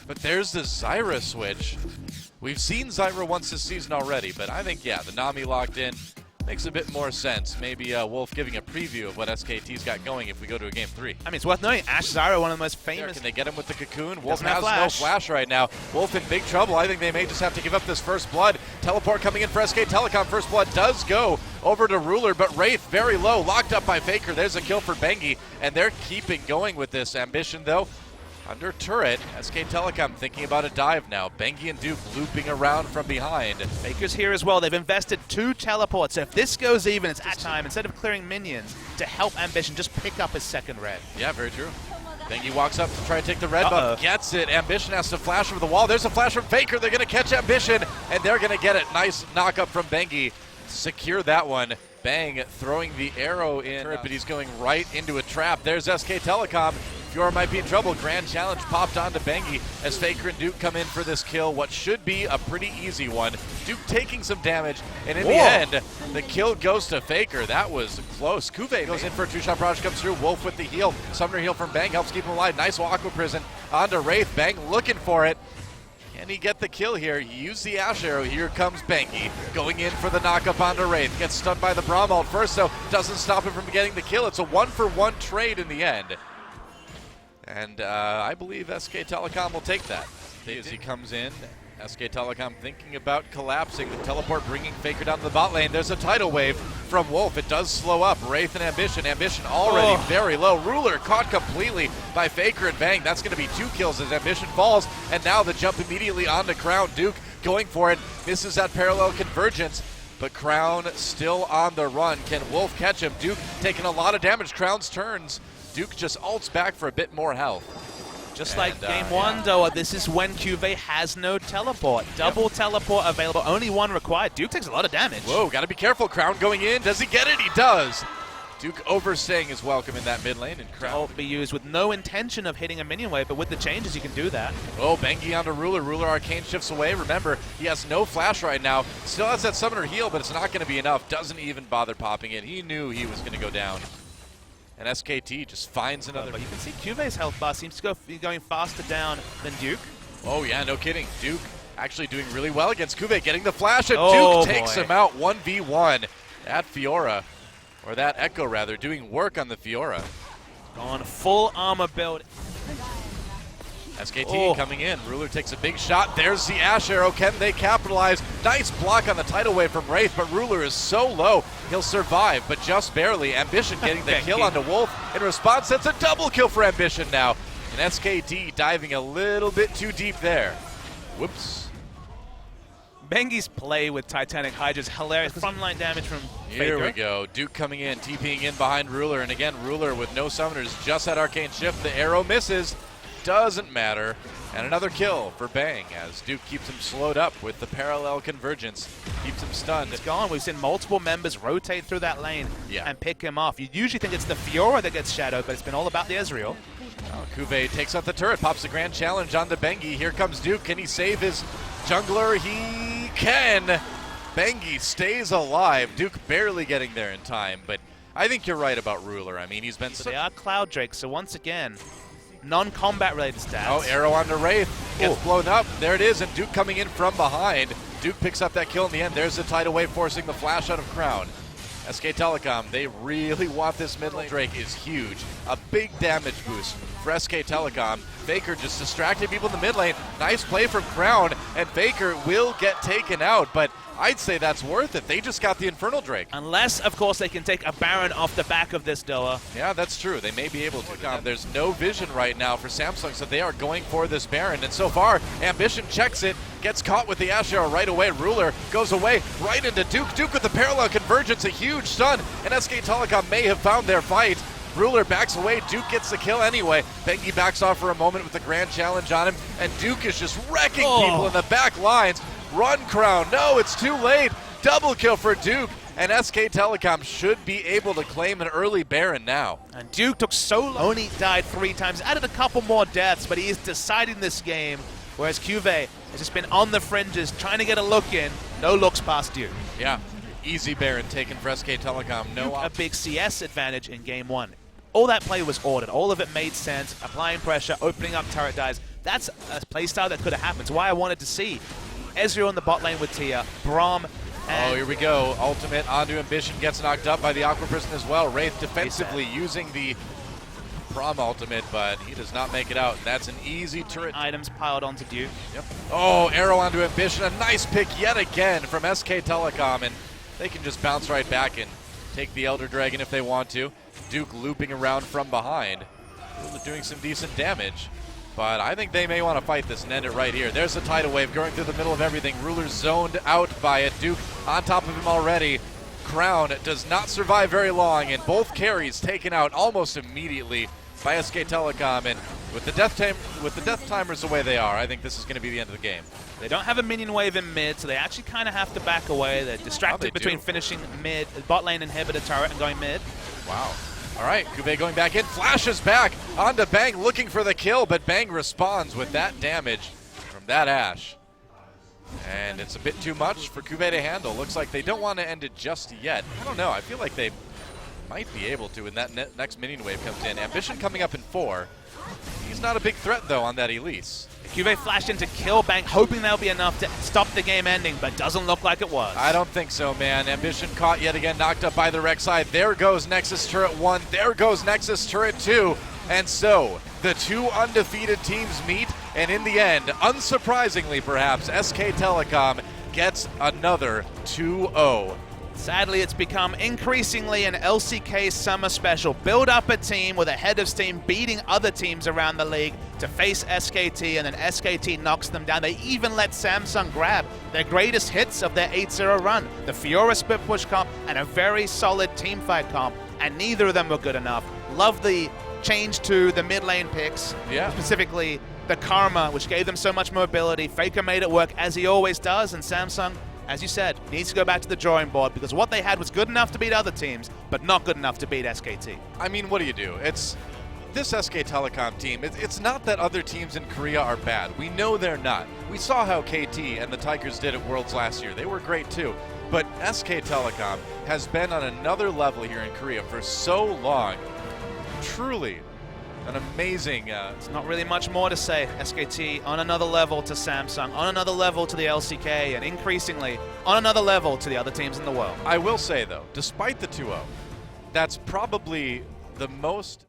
But there's the Zyra switch. We've seen Zyra once this season already, but I think, yeah, the Nami locked in makes a bit more sense. Maybe Wolf giving a preview of what SKT's got going if we go to a game 3. I mean, it's worth noting, Ash Zyra, one of the most famous. Can they get him with the cocoon? Wolf Doesn't have has no flash right now. Wolf in big trouble. I think they may just have to give up this first blood. Teleport coming in for SK Telecom. First blood does go over to Ruler, but Wraith very low, locked up by Faker. There's a kill for Bengi, and they're keeping going with this ambition, though. Under turret, SK Telecom thinking about a dive now. Bengi and Duke looping around from behind. Faker's here as well. They've invested 2 teleports. So if this goes even, it's at time, instead of clearing minions, to help Ambition just pick up his second red. Yeah, very true. Bengi walks up to try to take the red buff, gets it. Ambition has to flash over the wall. There's a flash from Faker. They're going to catch Ambition, and they're going to get it. Nice knock up from Bengi. Secure that one. Bang, throwing the arrow in, but he's going right into a trap. There's SK Telecom. Fiora might be in trouble. Grand challenge popped onto Bengi as Faker and Duke come in for this kill. What should be a pretty easy one. Duke taking some damage, and in the end, the kill goes to Faker. That was close. Kuve goes in for a 2-shot barrage, comes through. Wolf with the heal. Summoner heal from Bang helps keep him alive. Nice Aqua Prison onto Wraith. Bang looking for it. Can he get the kill here? Use the Ash Arrow. Here comes Bengi going in for the knockup onto Wraith. Gets stunned by the Braum ult first, though. Doesn't stop him from getting the kill. It's a 1-for-1 trade in the end. And I believe SK Telecom will take that. As he comes in, SK Telecom thinking about collapsing. The teleport bringing Faker down to the bot lane. There's a tidal wave from Wolf. It does slow up. Wraith and Ambition. Ambition already very low. Ruler caught completely by Faker and Bang. That's going to be 2 kills as Ambition falls. And now the jump immediately onto Crown. Duke going for it. Misses that parallel convergence. But Crown still on the run. Can Wolf catch him? Duke taking a lot of damage. Crown's turns. Duke just ults back for a bit more health. Just like game 1, though, this is when QV has no teleport. Double teleport available, only 1 required. Duke takes a lot of damage. Whoa, gotta be careful. Crown going in. Does he get it? He does. Duke overstaying his welcome in that mid lane, and Crown ult be used with no intention of hitting a minion wave, but with the changes you can do that. Oh, Bengi onto Ruler. Ruler arcane shifts away. Remember, he has no flash right now. Still has that summoner heal, but it's not going to be enough. Doesn't even bother popping it. He knew he was going to go down. And SKT just finds another. But you can see QV's health bar seems to be going faster down than Duke. Oh yeah, no kidding. Duke actually doing really well against Kuve, getting the flash, and Duke takes him out 1v1. That Fiora, or that Echo rather, doing work on the Fiora. On full armor build. SKT coming in. Ruler takes a big shot. There's the Ash Arrow. Can they capitalize? Nice block on the tidal wave from Wraith, but Ruler is so low. He'll survive, but just barely. Ambition getting the kill onto Wolf. In response, that's a double kill for Ambition now. And SKT diving a little bit too deep there. Whoops. Bengi's play with Titanic Hydra is hilarious. Frontline damage from Here Faker. we go. Duke coming in, TPing in behind Ruler. And again, Ruler with no summoners, just that arcane shift. The arrow misses. Doesn't matter. And another kill for Bang as Duke keeps him slowed up with the parallel convergence. Keeps him stunned. It's gone. We've seen multiple members rotate through that lane and pick him off. You usually think it's the Fiora that gets shadowed, but it's been all about the Ezreal. Kuve takes out the turret, pops the grand challenge onto Bengi. Here comes Duke. Can he save his jungler? He can. Bengi stays alive. Duke barely getting there in time, but I think you're right about Ruler. I mean, he's been so they are Cloud Drake, so once again, non-combat related stats. Oh, arrow onto Wraith. Gets blown up. There it is, and Duke coming in from behind. Duke picks up that kill in the end. There's the tidal wave forcing the flash out of Crown. SK Telecom, they really want this mid lane. Drake is huge. A big damage boost for SK Telecom. Faker just distracted people in the mid lane. Nice play from Crown, and Faker will get taken out, but I'd say that's worth it. They just got the Infernal Drake. Unless, of course, they can take a Baron off the back of this Doa. Yeah, that's true. They may be able to. There's no vision right now for Samsung, so they are going for this Baron. And so far, Ambition checks it, gets caught with the Ash Arrow right away. Ruler goes away right into Duke. Duke with the parallel convergence, a huge stun, and SK Telecom may have found their fight. Ruler backs away. Duke gets the kill anyway. Bengi backs off for a moment with the grand challenge on him, and Duke is just wrecking people in the back lines. Run, Crown. No, it's too late. Double kill for Duke, and SK Telecom should be able to claim an early Baron now. And Duke took so long. Only died 3 times, added a couple more deaths, but he is deciding this game, whereas QV has just been on the fringes, trying to get a look in. No looks past Duke. Yeah, easy Baron taken for SK Telecom. No, a big CS advantage in game 1. All that play was ordered. All of it made sense. Applying pressure, opening up turret dives. That's a playstyle that could have happened. It's why I wanted to see Ezreal in the bot lane with Tia, Braum. Oh, here we go. Ultimate onto Ambition, gets knocked up by the Aqua Prison as well. Wraith defensively using the Braum ultimate, but he does not make it out. That's an easy turret. Items piled onto Duke. Yep. Oh, arrow onto Ambition. A nice pick yet again from SK Telecom, and they can just bounce right back and take the Elder Dragon if they want to. Duke looping around from behind, doing some decent damage. But I think they may want to fight this and end it right here. There's the tidal wave going through the middle of everything. Ruler zoned out by it. Duke on top of him already. Crown does not survive very long, and both carries taken out almost immediately by SK Telecom. And with the death timers the way they are, I think this is going to be the end of the game. They don't have a minion wave in mid, so they actually kind of have to back away. They're distracted between finishing mid, bot lane inhibitor turret, and going mid. Wow. All right, Cuvée going back in, flashes back onto Bang, looking for the kill, but Bang responds with that damage from that Ashe. And it's a bit too much for Cuvée to handle. Looks like they don't want to end it just yet. I don't know, I feel like they might be able to when that next minion wave comes in. Ambition coming up in 4. He's not a big threat, though, on that Elise. Cuvée flashed in to kill Bang, hoping that'll be enough to stop the game ending, but doesn't look like it was. I don't think so, man. Ambition caught yet again, knocked up by the Rek'Sai. There goes Nexus Turret 1. There goes Nexus Turret 2. And so, the two undefeated teams meet, and in the end, unsurprisingly perhaps, SK Telecom gets another 2-0. Sadly, it's become increasingly an LCK summer special. Build up a team with a head of steam beating other teams around the league to face SKT, and then SKT knocks them down. They even let Samsung grab their greatest hits of their 8-0 run, the Fiora split push comp and a very solid team fight comp, and neither of them were good enough. Love the change to the mid lane picks, specifically the Karma, which gave them so much mobility. Faker made it work as he always does, and Samsung, as you said, needs to go back to the drawing board because what they had was good enough to beat other teams, but not good enough to beat SKT. I mean, what do you do? It's this SK Telecom team. It's not that other teams in Korea are bad. We know they're not. We saw how KT and the Tigers did at Worlds last year. They were great too. But SK Telecom has been on another level here in Korea for so long. Truly an amazing... It's not really much more to say. SKT on another level to Samsung, on another level to the LCK, and increasingly on another level to the other teams in the world. I will say, though, despite the 2-0, that's probably the most...